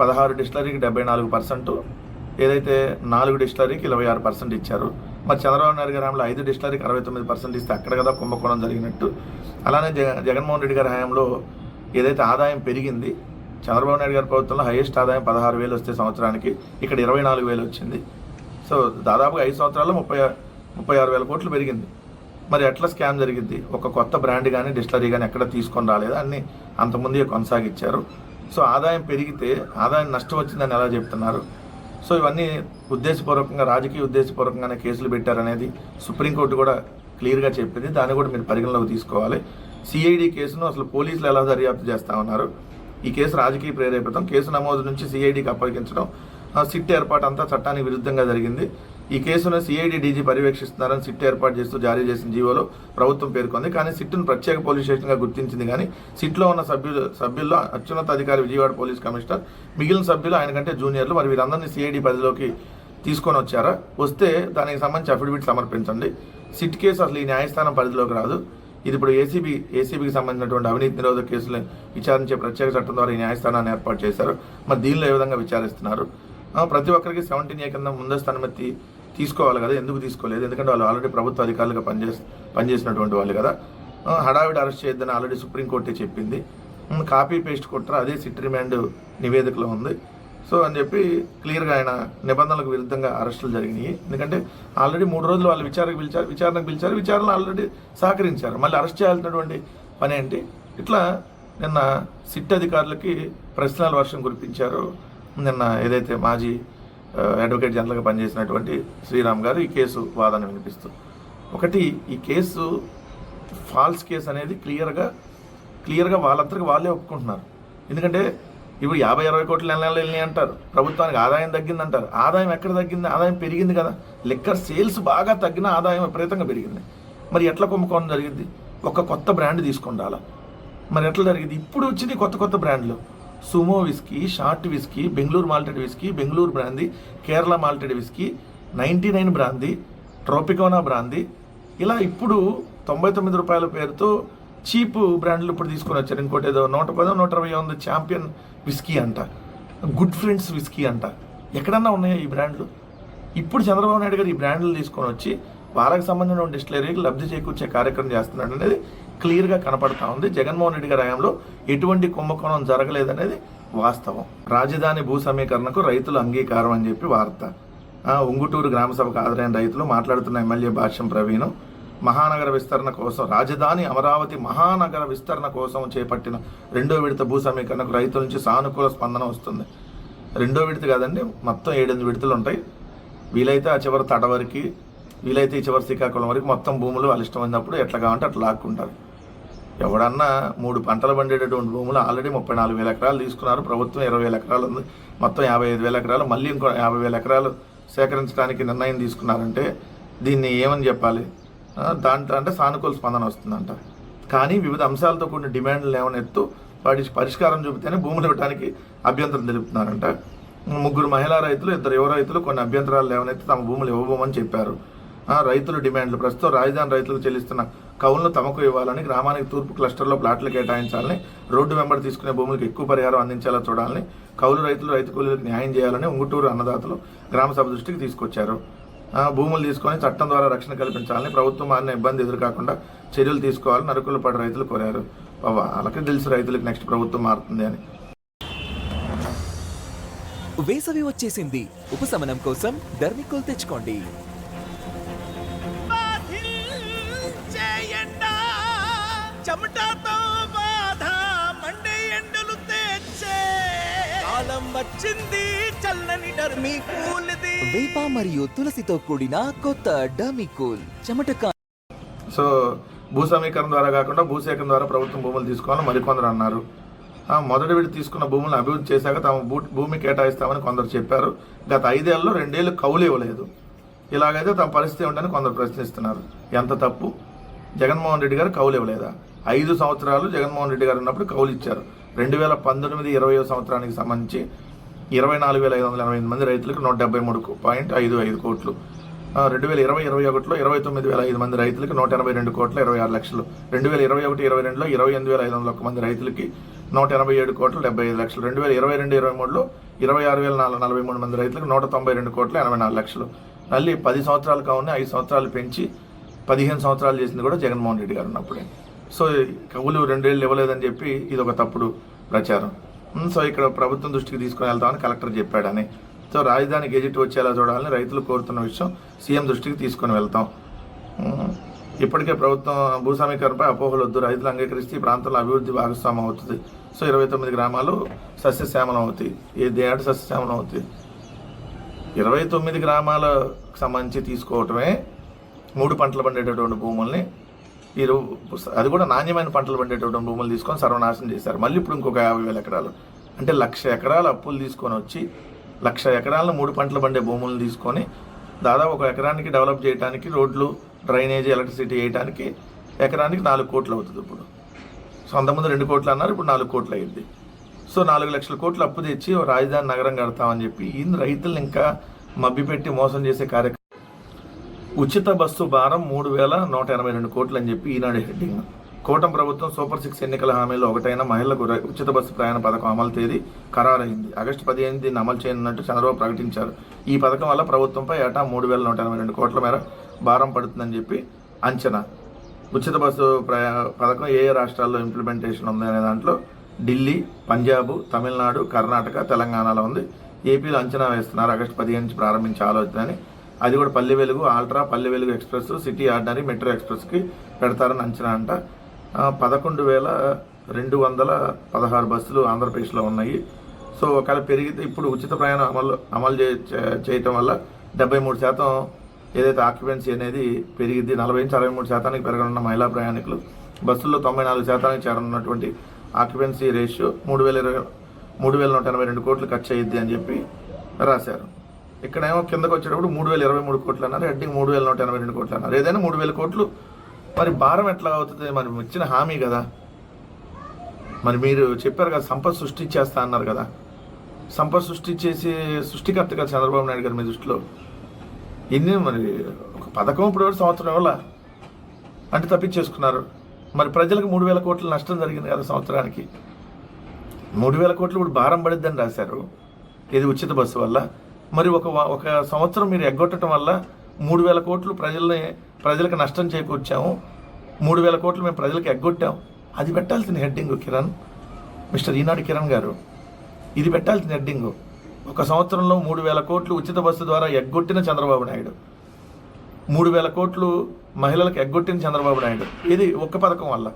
16 డిస్టిలరీకి 74%, ఏదైతే 4 డిస్టిలరీకి 26% ఇచ్చారు. మరి చంద్రబాబు నాయుడు గారి హయాంలో 5 డిస్టిలరీకి 69% ఇస్తే అక్కడ కదా కుంభకోణం జరిగినట్టు. అలానే జగన్మోహన్ రెడ్డి గారి హయాంలో ఏదైతే ఆదాయం పెరిగింది, చంద్రబాబు నాయుడు గారి ప్రభుత్వంలో హైయెస్ట్ ఆదాయం 16,000 వస్తే సంవత్సరానికి, ఇక్కడ 24,000 వచ్చింది. సో దాదాపుగా 5 సంవత్సరాల్లో 36,000 కోట్లు పెరిగింది. మరి ఎట్లా స్కామ్ జరిగింది? ఒక కొత్త బ్రాండ్ కానీ డిస్టిలరీ కానీ ఎక్కడ తీసుకొని రాలేదు, అన్ని అంతకుముందే కొనసాగించారు. సో ఆదాయం పెరిగితే ఆదాయం నష్టం వచ్చిందని ఎలా చెప్తున్నారు? సో ఇవన్నీ ఉద్దేశపూర్వకంగా, రాజకీయ ఉద్దేశపూర్వకంగానే కేసులు పెట్టారనేది సుప్రీంకోర్టు కూడా క్లియర్గా చెప్పింది. దాన్ని కూడా మీరు పరిగణలోకి తీసుకోవాలి. సిఐడి కేసును అసలు పోలీసులు ఎలా దర్యాప్తు చేస్తా ఉన్నారు? ఈ కేసు రాజకీయ ప్రేరేపితం. కేసు నమోదు నుంచి సిఐడికి అప్పగించడం, సిట్ ఏర్పాటు అంతా చట్టానికి విరుద్ధంగా జరిగింది. ఈ కేసును సిఐడి డీజీ పర్యవేక్షిస్తున్నారని సిట్ ఏర్పాటు చేస్తూ జారీ చేసిన జీవోలో ప్రభుత్వం పేర్కొంది. కానీ సిట్ను ప్రత్యేక పోలీస్ స్టేషన్గా గుర్తించింది. కానీ సిట్లో ఉన్న సభ్యుల్లో అత్యున్నత అధికారి విజయవాడ పోలీస్ కమిషనర్, మిగిలిన సభ్యులు ఆయన కంటే జూనియర్లు. మరి వీరందరినీ సిఐడి పరిధిలోకి తీసుకొని వచ్చారా? వస్తే దానికి సంబంధించి అఫిడవిట్ సమర్పించండి. సిట్ కేసు అసలు ఈ న్యాయస్థానం పరిధిలోకి రాదు. ఇది ఇప్పుడు ఏసీబీకి సంబంధించినటువంటి అవినీతి నిరోధక కేసులు విచారించే ప్రత్యేక చట్టం ద్వారా ఈ న్యాయస్థానాన్ని ఏర్పాటు చేశారు. మరి దీనిలో ఏ విధంగా విచారిస్తున్నారు? ప్రతి ఒక్కరికి 17A కింద ముందస్తు అనుమతి తీసుకోవాలి కదా, ఎందుకు తీసుకోలేదు? ఎందుకంటే వాళ్ళు ఆల్రెడీ ప్రభుత్వ అధికారులుగా పనిచేసినటువంటి వాళ్ళు కదా. హడావిడి అరెస్ట్ చేయొద్దని ఆల్రెడీ సుప్రీంకోర్టే చెప్పింది. కాపీ పేస్ట్ కొట్టరా, అదే సిట్ రిమాండ్ నివేదికలో ఉంది. సో అని చెప్పి క్లియర్గా ఆయన నిబంధనలకు విరుద్ధంగా అరెస్టులు జరిగినాయి. ఎందుకంటే ఆల్రెడీ 3 రోజులు వాళ్ళు విచారణకు పిలిచారు, విచారణలో ఆల్రెడీ సహకరించారు. మళ్ళీ అరెస్ట్ చేయాల్సినటువంటి పని ఏంటి? ఇట్లా నిన్న సిట్ అధికారులకి ప్రశ్నల వర్షం కురిపించారు. నిన్న ఏదైతే మాజీ అడ్వకేట్ జనరల్గా పనిచేసినటువంటి శ్రీరామ్ గారు ఈ కేసు వాదన వినిపిస్తూ, ఒకటి ఈ కేసు ఫాల్స్ కేసు అనేది క్లియర్గా వాళ్ళందరికీ వాళ్ళే ఒప్పుకుంటున్నారు. ఎందుకంటే ఇప్పుడు 50-60 కోట్ల నెలలు వెళ్ళినాయి అంటారు, ప్రభుత్వానికి ఆదాయం తగ్గిందంటారు. ఆదాయం ఎక్కడ తగ్గింది? ఆదాయం పెరిగింది కదా. లిక్కర్ సేల్స్ బాగా తగ్గిన ఆదాయం విపరీతంగా పెరిగింది. మరి ఎట్లా కుంభకోణం జరిగింది? ఒక కొత్త బ్రాండ్ తీసుకొని రాలా, మరి ఎట్లా జరిగింది? ఇప్పుడు వచ్చింది కొత్త బ్రాండ్లు, Sumo whisky, short whisky, Bengaluru malted whisky, Bengaluru brandy, Kerala malted whisky, 99 brandy, Tropicana brandy, ఇలా ఇప్పుడు 99 రూపాయల పేరుతో చీప్ బ్రాండ్లు ఇప్పుడు తీసుకొని వచ్చారు. ఇంకోటి ఏదో 110, 120 ఉంది ఛాంపియన్ విస్కీ అంట, గుడ్ ఫ్రెండ్స్ విస్కీ అంట. ఎక్కడన్నా ఉన్నాయా ఈ బ్రాండ్లు? ఇప్పుడు చంద్రబాబు నాయుడు గారు ఈ బ్రాండ్లు తీసుకొని వచ్చి వాళ్ళకి సంబంధించిన డిస్టిలరీకి లబ్ధి చేకూర్చే కార్యక్రమం చేస్తున్నాడు అనేది క్లియర్గా కనపడతా ఉంది. జగన్మోహన్ రెడ్డి గారి హయాంలో ఎటువంటి కుంభకోణం జరగలేదనేది వాస్తవం. రాజధాని భూ సమీకరణకు రైతుల అంగీకారం అని చెప్పి వార్త. ఉంగుటూరు గ్రామసభకు హాజరైన రైతులు మాట్లాడుతున్న ఎమ్మెల్యే భాష్యం ప్రవీణ్, మహానగర విస్తరణ కోసం, రాజధాని అమరావతి మహానగర విస్తరణ కోసం చేపట్టిన 2వ విడత భూ సమీకరణకు రైతుల నుంచి సానుకూల స్పందన వస్తుంది. 2వ విడత కాదండి, మొత్తం 7-8 విడతలు ఉంటాయి. వీలైతే ఆ చివరి తడ వరకు, వీలైతే ఈ చివరి శ్రీకాకుళం వరకు మొత్తం భూములు వాళ్ళు ఇష్టమైనప్పుడు ఎట్లా కావాలంటే అట్లా లాక్కుంటారు. ఎవడన్నా 3 పంటలు పండేటటువంటి భూములు ఆల్రెడీ 34,000 ఎకరాలు తీసుకున్నారు. ప్రభుత్వం 20,000 ఎకరాలు ఉంది, మొత్తం 55,000 ఎకరాలు, మళ్ళీ ఇంకో 50,000 ఎకరాలు సేకరించడానికి నిర్ణయం తీసుకున్నారంటే దీన్ని ఏమని చెప్పాలి? దాంట్లో అంటే సానుకూల స్పందన వస్తుందంట. కానీ వివిధ అంశాలతో కూడిన డిమాండ్లు లేవనెత్తు వాటి పరిష్కారం చూపితేనే భూములు ఇవ్వడానికి అభ్యంతరం తెలుపుతున్నారంట. 3 మహిళా రైతులు, 2 యువ రైతులు కొన్ని అభ్యంతరాలు లేవనెత్తి తమ భూములు ఇవ్వబోమని చెప్పారు. రైతుల డిమాండ్లు ప్రస్తుతం రాజధాని రైతులకు చెల్లిస్తున్న కౌలును తమకు ఇవ్వాలని, గ్రామానికి తూర్పు క్లస్టర్లో ప్లాట్లు కేటాయించాలని, రోడ్డు వెంబడి తీసుకునే భూములకు ఎక్కువ పరిహారం అందించేలా చూడాలని, కౌలు రైతులు రైతు కూలీలకు న్యాయం చేయాలని ఉంగుటూరు అన్నదాతలు గ్రామసభ దృష్టికి తీసుకొచ్చారు. భూములు తీసుకొని చట్టం ద్వారా రక్షణ కల్పించాలని, ప్రభుత్వం మారిన ఇబ్బంది ఎదురుకాకుండా చర్యలు తీసుకోవాలని నరుకులపాటు రైతులు కోరారు. వాళ్ళకి తెలుసు రైతులకు నెక్స్ట్ ప్రభుత్వం మారుతుంది అని. వేసవి వచ్చేసింది, ఉపశమనం కోసం డర్మికోల్ తెచ్చుకోండి. వేప మరియు తులసితో కూడిన కొత్త డర్మికోల్ చెమట. సో భూ సమీకరణ ద్వారా కాకుండా భూసేకరణ ద్వారా ప్రభుత్వం భూములు తీసుకోవాలని మరికొందరు అన్నారు. మొదటి విడత తీసుకున్న భూములను అభివృద్ధి చేశాక తమ భూమి కేటాయిస్తామని కొందరు చెప్పారు. గత 5 ఏళ్లలో 2 ఏళ్ళు కౌలు ఇవ్వలేదు. ఇలాగైతే తమ పరిస్థితి ఉండని కొందరు ప్రశ్నిస్తున్నారు. ఎంత తప్పు? జగన్మోహన్ రెడ్డి గారు కౌలు ఇవ్వలేదా? 5 సంవత్సరాలు జగన్మోహన్ రెడ్డి గారు ఉన్నప్పుడు కౌలు ఇచ్చారు. 2019-20 సంవత్సరానికి సంబంధించి 24,588 మంది రైతులకు 173.55 కోట్లు. 2020-21లో 29,005 మంది రైతులకి 182 కోట్ల 26 లక్షలు. 2021-22లో 28,501 మంది రైతులకి 187 కోట్ల 75 లక్షలు. 2022-23లో 26,443 మంది రైతులకు 192 కోట్ల 84 లక్షలు. మళ్ళీ 10 సంవత్సరాలు కావున 5 సంవత్సరాలు పెంచి 15 సంవత్సరాలు చేసింది కూడా జగన్మోహన్ రెడ్డి గారు ఉన్నప్పుడే. సో కవులు 2 ఏళ్ళు ఇవ్వలేదని చెప్పి ఇది ఒక తప్పుడు ప్రచారం. సో ఇక్కడ ప్రభుత్వం దృష్టికి తీసుకొని వెళ్తామని కలెక్టర్ చెప్పాడని. సో రాజధాని గెజిట్ వచ్చేలా చూడాలని రైతులు కోరుతున్న విషయం సీఎం దృష్టికి తీసుకొని వెళ్తాం. ఇప్పటికే ప్రభుత్వం భూ సమీకరణపై అపోహలు వద్దు, రైతులు అంగీకరిస్తే ఈ ప్రాంతంలో అభివృద్ధి భాగస్వామ్యం అవుతుంది. సో 29 గ్రామాలు సస్యశ్యామలం అవుతాయి. ఏడు సస్యశ్యామలం అవుతాయి. 29 గ్రామాలకు సంబంధించి తీసుకోవటమే 3 పంటలు పండేటటువంటి భూముల్ని అది కూడా నాణ్యమైన పంటలు పండేటటువంటి భూములు తీసుకొని సర్వనాశనం చేశారు. మళ్ళీ ఇప్పుడు ఇంకొక 50,000 ఎకరాలు అంటే 1,00,000 ఎకరాలు అప్పులు తీసుకొని వచ్చి 1,00,000 ఎకరాలను 3 పంటలు పండే భూములను తీసుకొని దాదాపు 1 ఎకరానికి డెవలప్ చేయడానికి రోడ్లు, డ్రైనేజీ, ఎలక్ట్రిసిటీ వేయడానికి ఎకరానికి 4 కోట్లు అవుతుంది. ఇప్పుడు సో అంతకుముందు 2 కోట్లు అన్నారు, ఇప్పుడు 4 కోట్లు అయింది. సో 4 లక్షల కోట్లు అప్పు తెచ్చి రాజధాని నగరం కడతామని చెప్పి ఈ రైతులను ఇంకా మభ్యపెట్టి మోసం చేసే కార్యక్రమం. ఉచిత బస్సు భారం 3,182 కోట్లు అని చెప్పి ఈనాడు హెడ్డింగ్. కూటమి ప్రభుత్వం సూపర్ 6 ఎన్నికల హామీలో ఒకటైన మహిళలకు ఉచిత బస్సు ప్రయాణ పథకం అమలు తేదీ ఖరారైంది. ఆగస్టు 15 దీన్ని అమలు చేయనున్నట్టు చంద్రబాబు ప్రకటించారు. ఈ పథకం వల్ల ప్రభుత్వంపై ఏటా 3,182 కోట్ల మేర భారం పడుతుందని చెప్పి అంచనా. ఉచిత బస్సు పథకం ఏ రాష్ట్రాల్లో ఇంప్లిమెంటేషన్ ఉంది అనే దాంట్లో ఢిల్లీ, పంజాబ్, తమిళనాడు, కర్ణాటక, తెలంగాణలో ఉంది. ఏపీలో అంచనా వేస్తున్నారు ఆగస్టు 15 నుంచి ప్రారంభించే ఆలోచన అని. అది కూడా Palle Velugu, ultra, Palle Velugu express, city ordinary, metro ఎక్స్ప్రెస్కి పెడతారని అంచనా అంట. 11,216 బస్సులు ఆంధ్రప్రదేశ్లో ఉన్నాయి. సో ఒకవేళ పెరిగితే ఇప్పుడు ఉచిత ప్రయాణం అమలు చేయటం వల్ల 73% ఏదైతే ఆక్యుపెన్సీ అనేది పెరిగింది. 40-63% పెరగనున్న మహిళా ప్రయాణికులు, బస్సుల్లో 94% చేరనున్నటువంటి ఆక్యుపెన్సీ రేషియో 3,182 కోట్లు ఖర్చు అయ్యిద్ది అని చెప్పి రాశారు. ఇక్కడేమో కిందకు వచ్చేటప్పుడు 3,023 కోట్లు అన్నారు, హెడ్డింగ్ 3,182 కోట్లు అన్నారు. ఏదైనా 3,000 కోట్లు. మరి భారం ఎట్లా అవుతుంది? మరి ఇచ్చిన హామీ కదా, మరి మీరు చెప్పారు కదా సంపద సృష్టించేస్తా అన్నారు కదా. సంపద సృష్టించేసి సృష్టికర్త కదా చంద్రబాబు నాయుడు గారు మీ దృష్టిలో. ఇన్ని మరి ఒక పథకం ఇప్పుడు సంవత్సరం వల్ల అంటే తప్పించేసుకున్నారు. మరి ప్రజలకు 3,000 కోట్ల నష్టం జరిగింది కదా సంవత్సరానికి. 3,000 కోట్లు ఇప్పుడు భారం పడిద్దని రాశారు ఇది ఉచిత బస్సు వల్ల. మరి ఒక సంవత్సరం మీరు ఎగ్గొట్టడం వల్ల 3,000 కోట్లు ప్రజలకు నష్టం చేకూర్చాము, 3,000 కోట్లు మేము ప్రజలకు ఎగ్గొట్టాము. అది పెట్టాల్సిన హెడ్డింగ్ కిరణ్, మిస్టర్ ఈనాడు కిరణ్ గారు, ఇది పెట్టాల్సిన హెడ్డింగ్. ఒక సంవత్సరంలో 3,000 కోట్లు ఉచిత బస్సు ద్వారా ఎగ్గొట్టిన చంద్రబాబు నాయుడు, 3,000 కోట్లు మహిళలకు ఎగ్గొట్టిన చంద్రబాబు నాయుడు. ఇది ఒక్క పథకం వల్ల.